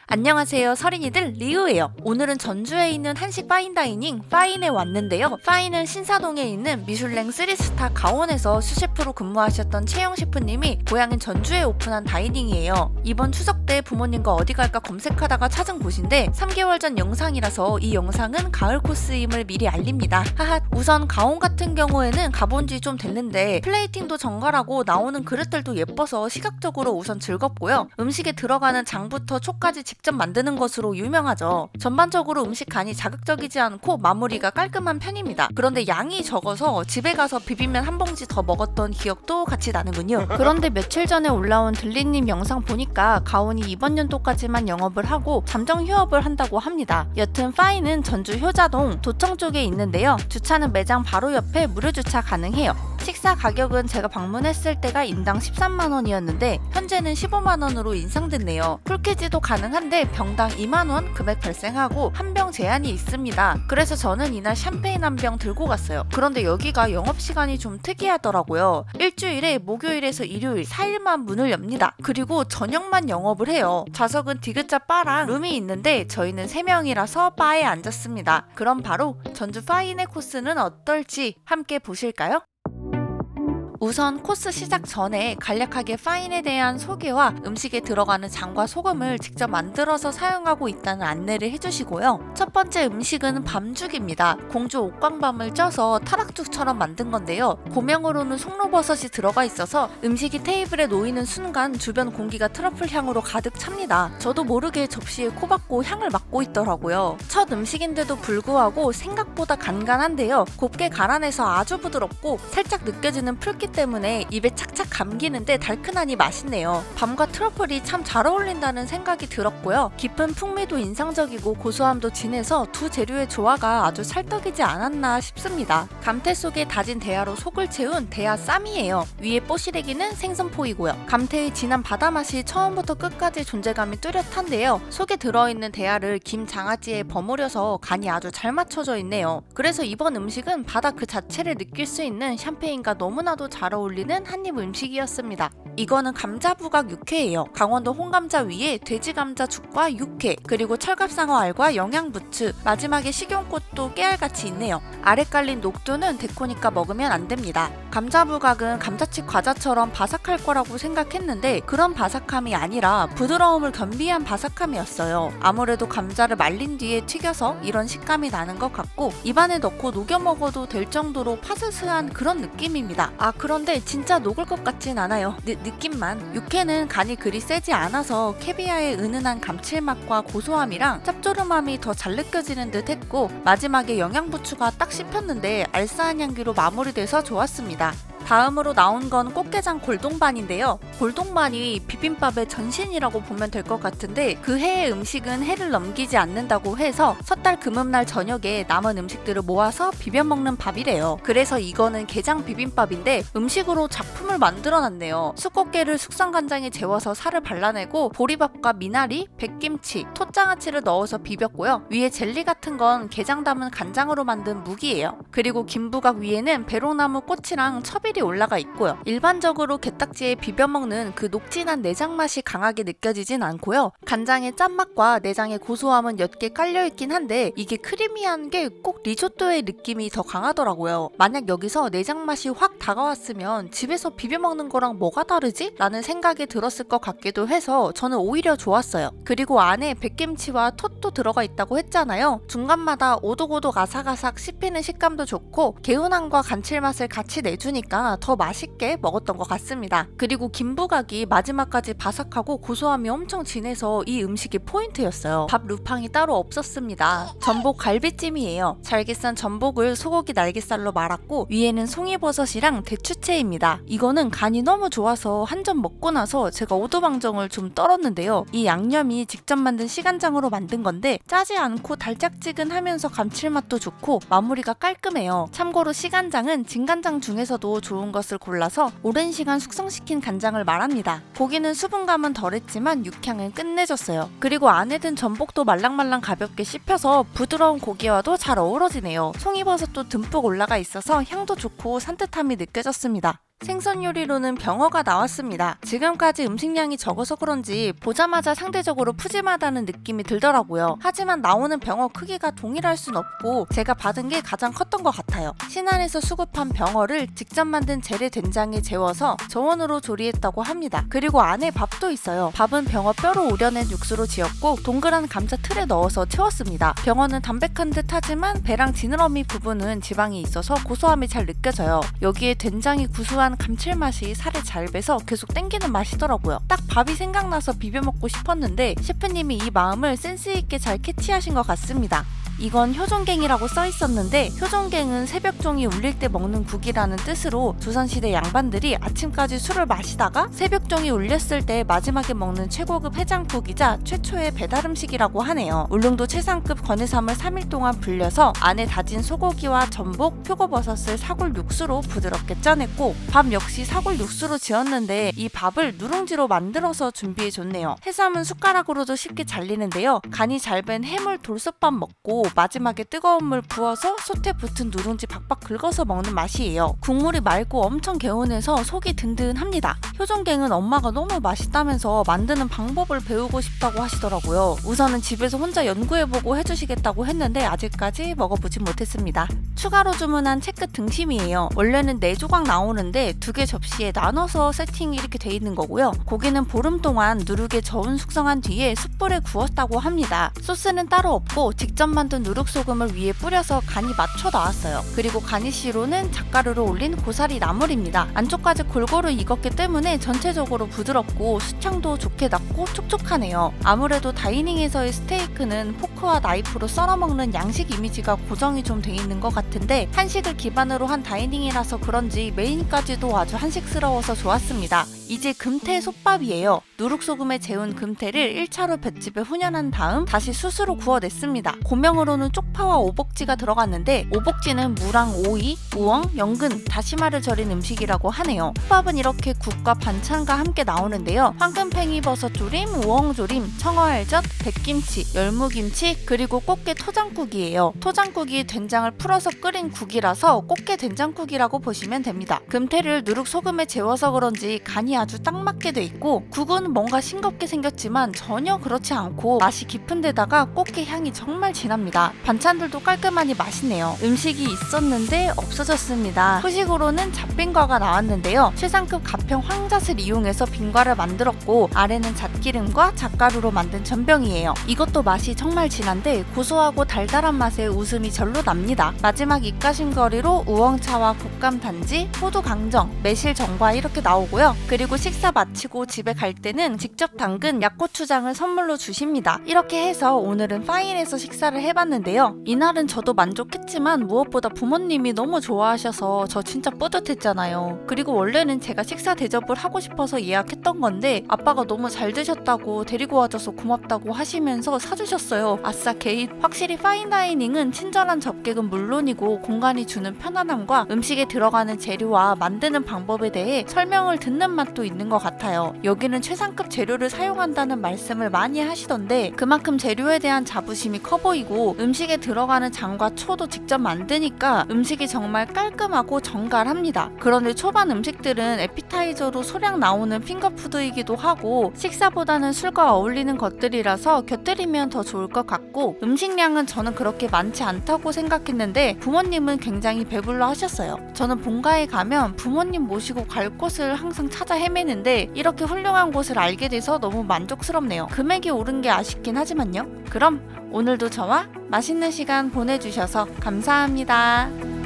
안녕하세요, 서린이들 리우예요. 오늘은 전주에 있는 한식 파인다이닝 파인에 왔는데요. 파인은 신사동에 있는 미슐랭 3스타 가원에서 수셰프로 근무하셨던 채영 셰프님이 고향인 전주에 오픈한 다이닝이에요. 이번 추석 때 부모님과 어디 갈까 검색하다가 찾은 곳인데 3개월 전 영상이라서 이 영상은 가을 코스임을 미리 알립니다. 하하. 우선 가온 같은 경우에는 가본 지 좀 됐는데 플레이팅도 정갈하고 나오는 그릇들도 예뻐서 시각적으로 우선 즐겁고요. 음식에 들어가는 장부터 초까지 직접 만드는 것으로 유명하죠. 전반적으로 음식 간이 자극적이지 않고 마무리가 깔끔한 편입니다. 그런데 양이 적어서 집에 가서 비빔면 한 봉지 더 먹었던 기억도 같이 나는군요. 그런데 며칠 전에 올라온 들리님 영상 보니까 가온이 이번 연도까지만 영업을 하고 잠정 휴업을 한다고 합니다. 여튼 파인은 전주 효자동 도청 쪽에 있는데요. 주차는 매장 바로 옆에 무료 주차 가능해요. 식사 가격은 제가 방문했을 때가 인당 13만원이었는데 현재는 15만원으로 인상됐네요. 풀키지도 가능한데 병당 2만원 금액 발생하고 한 병 제한이 있습니다. 그래서 저는 이날 샴페인 한 병 들고 갔어요. 그런데 여기가 영업시간이 좀 특이하더라고요. 일주일에 목요일에서 일요일 4일만 문을 엽니다. 그리고 저녁만 영업을 해요. 좌석은 디귿자 바랑 룸이 있는데 저희는 3명이라서 바에 앉았습니다. 그럼 바로 전주 파인의 코스는 어떨지 함께 보실까요? 우선 코스 시작 전에 간략하게 파인에 대한 소개와 음식에 들어가는 장과 소금을 직접 만들어서 사용하고 있다는 안내를 해주시고요. 첫 번째 음식은 밤죽입니다. 공주 옥광밤을 쪄서 타락죽처럼 만든 건데요. 고명으로는 송로버섯이 들어가 있어서 음식이 테이블에 놓이는 순간 주변 공기가 트러플 향으로 가득 찹니다. 저도 모르게 접시에 코박고 향을 맡고 있더라고요. 첫 음식인데도 불구하고 생각보다 간간한데요. 곱게 갈아내서 아주 부드럽고 살짝 느껴지는 풀기 때문에 입에 착착 감기는데 달큰하니 맛있네요. 밤과 트러플이 참 잘 어울린다는 생각이 들었고요. 깊은 풍미도 인상적이고 고소함도 진해서 두 재료의 조화가 아주 찰떡이지 않았나 싶습니다. 감태 속에 다진 대하로 속을 채운 대하 쌈이에요. 위에 뽀시래기는 생선포이고요. 감태의 진한 바다맛이 처음부터 끝까지 존재감이 뚜렷한데요. 속에 들어있는 대하를 김 장아찌에 버무려서 간이 아주 잘 맞춰져 있네요. 그래서 이번 음식은 바다 그 자체를 느낄 수 있는 샴페인과 너무나도 잘 어울리는 한입 음식이었습니다. 이거는 감자부각 육회예요. 강원도 홍감자 위에 돼지감자죽과 육회, 그리고 철갑상어 알과 영양부추, 마지막에 식용꽃도 깨알같이 있네요. 아래 깔린 녹두는 데코니까 먹으면 안 됩니다. 감자부각은 감자칩 과자처럼 바삭할 거라고 생각했는데 그런 바삭함이 아니라 부드러움을 겸비한 바삭함이었어요. 아무래도 감자를 말린 뒤에 튀겨서 이런 식감이 나는 것 같고 입안에 넣고 녹여 먹어도 될 정도로 파스스한 그런 느낌입니다. 그런데 진짜 녹을 것 같진 않아요. 느낌만. 육회는 간이 그리 세지 않아서 캐비아의 은은한 감칠맛과 고소함이랑 짭조름함이 더 잘 느껴지는 듯 했고 마지막에 영양부추가 딱 씹혔는데 알싸한 향기로 마무리돼서 좋았습니다. 다음으로 나온 건 꽃게장 골동반인데요. 골동반이 비빔밥의 전신이라고 보면 될 것 같은데 그 해의 음식은 해를 넘기지 않는다고 해서 섣달 금음날 저녁에 남은 음식들을 모아서 비벼 먹는 밥이래요. 그래서 이거는 게장 비빔밥인데 음식으로 작품을 만들어놨네요. 숯꽃게를 숙성간장에 재워서 살을 발라내고 보리밥과 미나리, 백김치, 톳장아찌를 넣어서 비볐고요. 위에 젤리 같은 건 게장 담은 간장으로 만든 묵이에요. 그리고 김부각 위에는 배롱나무 꽃이랑 첩이 올라가 있고요. 일반적으로 게딱지에 비벼먹는 그 녹진한 내장 맛이 강하게 느껴지진 않고요. 간장의 짠맛과 내장의 고소함은 옅게 깔려있긴 한데 이게 크리미한 게 꼭 리조또의 느낌이 더 강하더라고요. 만약 여기서 내장 맛이 확 다가왔으면 집에서 비벼먹는 거랑 뭐가 다르지? 라는 생각이 들었을 것 같기도 해서 저는 오히려 좋았어요. 그리고 안에 백김치와 톳도 들어가 있다고 했잖아요. 중간마다 오독오독 아삭아삭 씹히는 식감도 좋고 개운함과 감칠맛을 같이 내주니까 더 맛있게 먹었던 것 같습니다. 그리고 김부각이 마지막까지 바삭하고 고소함이 엄청 진해서 이 음식이 포인트였어요. 밥 루팡이 따로 없었습니다. 전복 갈비찜이에요. 잘게 싼 전복을 소고기 날개살로 말았고 위에는 송이버섯이랑 대추채입니다. 이거는 간이 너무 좋아서 한 점 먹고 나서 제가 오두방정을 좀 떨었는데요. 이 양념이 직접 만든 시간장으로 만든 건데 짜지 않고 달짝지근하면서 감칠맛도 좋고 마무리가 깔끔해요. 참고로 시간장은 진간장 중에서도 좋은 것을 골라서 오랜 시간 숙성시킨 간장을 말합니다. 고기는 수분감은 덜했지만 육향은 끝내줬어요. 그리고 안에 든 전복도 말랑말랑 가볍게 씹혀서 부드러운 고기와도 잘 어우러지네요. 송이버섯도 듬뿍 올라가 있어서 향도 좋고 산뜻함이 느껴졌습니다. 생선 요리로는 병어가 나왔습니다. 지금까지 음식량이 적어서 그런지 보자마자 상대적으로 푸짐하다는 느낌이 들더라고요. 하지만 나오는 병어 크기가 동일할 순 없고 제가 받은 게 가장 컸던 것 같아요. 신안에서 수급한 병어를 직접 만든 재래 된장에 재워서 저온으로 조리했다고 합니다. 그리고 안에 밥도 있어요. 밥은 병어 뼈로 우려낸 육수로 지었고 동그란 감자 틀에 넣어서 채웠습니다. 병어는 담백한 듯 하지만 배랑 지느러미 부분은 지방이 있어서 고소함이 잘 느껴져요. 여기에 된장이 구수한 감칠맛이 살에 잘 배서 계속 땡기는 맛이더라고요. 딱 밥이 생각나서 비벼 먹고 싶었는데 셰프님이 이 마음을 센스있게 잘 캐치하신 것 같습니다. 이건 효종갱이라고 써있었는데 효종갱은 새벽종이 울릴 때 먹는 국이라는 뜻으로 조선시대 양반들이 아침까지 술을 마시다가 새벽종이 울렸을 때 마지막에 먹는 최고급 해장국이자 최초의 배달음식이라고 하네요. 울릉도 최상급 건해삼을 3일 동안 불려서 안에 다진 소고기와 전복, 표고버섯을 사골 육수로 부드럽게 쪄냈고 밥 역시 사골 육수로 지었는데 이 밥을 누룽지로 만들어서 준비해줬네요. 해삼은 숟가락으로도 쉽게 잘리는데요. 간이 잘 밴 해물 돌솥밥 먹고 마지막에 뜨거운 물 부어서 솥에 붙은 누룽지 박박 긁어서 먹는 맛이에요. 국물이 맑고 엄청 개운해서 속이 든든합니다. 효종갱은 엄마가 너무 맛있다면서 만드는 방법을 배우고 싶다고 하시더라고요. 우선은 집에서 혼자 연구해보고 해주시겠다고 했는데 아직까지 먹어보진 못했습니다. 추가로 주문한 채끝 등심이에요. 원래는 4조각 나오는데 2개 접시에 나눠서 세팅이 이렇게 돼 있는 거고요. 고기는 보름 동안 누룩에 저온 숙성한 뒤에 숯불에 구웠다고 합니다. 소스는 따로 없고 직접 만든 누룩소금을 위에 뿌려서 간이 맞춰 나왔어요. 그리고 가니쉬로는 잣가루로 올린 고사리 나물입니다. 안쪽까지 골고루 익었기 때문에 전체적으로 부드럽고 수창도 좋게 났고 촉촉하네요. 아무래도 다이닝에서의 스테이크는 포크와 나이프로 썰어먹는 양식 이미지가 고정이 좀 돼 있는 것 같은데 한식을 기반으로 한 다이닝이라서 그런지 메인까지도 아주 한식스러워서 좋았습니다. 이제 금태 솥밥이에요. 누룩소금에 재운 금태를 1차로 볏짚에 훈연한 다음 다시 숯으로 구워냈습니다. 고명으로는 쪽파와 오복지가 들어갔는데 오복지는 무랑 오이, 우엉, 연근, 다시마를 절인 음식이라고 하네요. 솥밥은 이렇게 국과 반찬과 함께 나오는데요. 황금팽이버섯 조림, 우엉 조림, 청어알젓, 백김치, 열무김치, 그리고 꽃게 토장국이에요. 토장국이 된장을 풀어서 끓인 국이라서 꽃게 된장국이라고 보시면 됩니다. 금태를 누룩소금에 재워서 그런지 간이 아주 딱 맞게 돼 있고 국은 뭔가 싱겁게 생겼지만 전혀 그렇지 않고 맛이 깊은 데다가 꽃게 향이 정말 진합니다. 반찬들도 깔끔하니 맛있네요. 음식이 있었는데 없어졌습니다. 후식으로는 잡빈과가 나왔는데요. 최상급 가평 황잣을 이용해서 빈과를 만들었고 아래는 잣기름과 잣가루로 만든 전병이에요. 이것도 맛이 정말 진한데 고소하고 달달한 맛에 웃음이 절로 납니다. 마지막 입가심거리로 우엉차와 곶감단지, 호두강정, 매실전과 이렇게 나오고요. 그리고 식사 마치고 집에 갈 때는 직접 담근 약고추장을 선물로 주십니다. 이렇게 해서 오늘은 파인에서 식사를 해봤는데요. 이날은 저도 만족했지만 무엇보다 부모님이 너무 좋아하셔서 저 진짜 뿌듯했잖아요. 그리고 원래는 제가 식사 대접을 하고 싶어서 예약했던 건데 아빠가 너무 잘 드셨다고 데리고 와줘서 고맙다고 하시면서 사주셨어요. 아싸 개인. 확실히 파인다이닝은 친절한 접객은 물론이고 공간이 주는 편안함과 음식에 들어가는 재료와 만드는 방법에 대해 설명을 듣는 맛도 있는 것 같아요. 여기는 최상급 재료를 사용한다는 말씀을 많이 하시던데 그만큼 재료에 대한 자부심이 커 보이고 음식에 들어가는 장과 초도 직접 만드니까 음식이 정말 깔끔하고 정갈합니다. 그런데 초반 음식들은 에피타이저로 소량 나오는 핑거푸드이기도 하고 식사보다는 술과 어울리는 것들이라서 곁들이면 더 좋을 것 같고 음식량은 저는 그렇게 많지 않다고 생각했는데 부모님은 굉장히 배불러 하셨어요. 저는 본가에 가면 부모님 모시고 갈 곳을 항상 찾아 헤매는데 이렇게 훌륭한 곳을 알게 돼서 너무 만족스럽네요. 금액이 오른 게 아쉽긴 하지만요. 그럼 오늘도 저와 맛있는 시간 보내주셔서 감사합니다.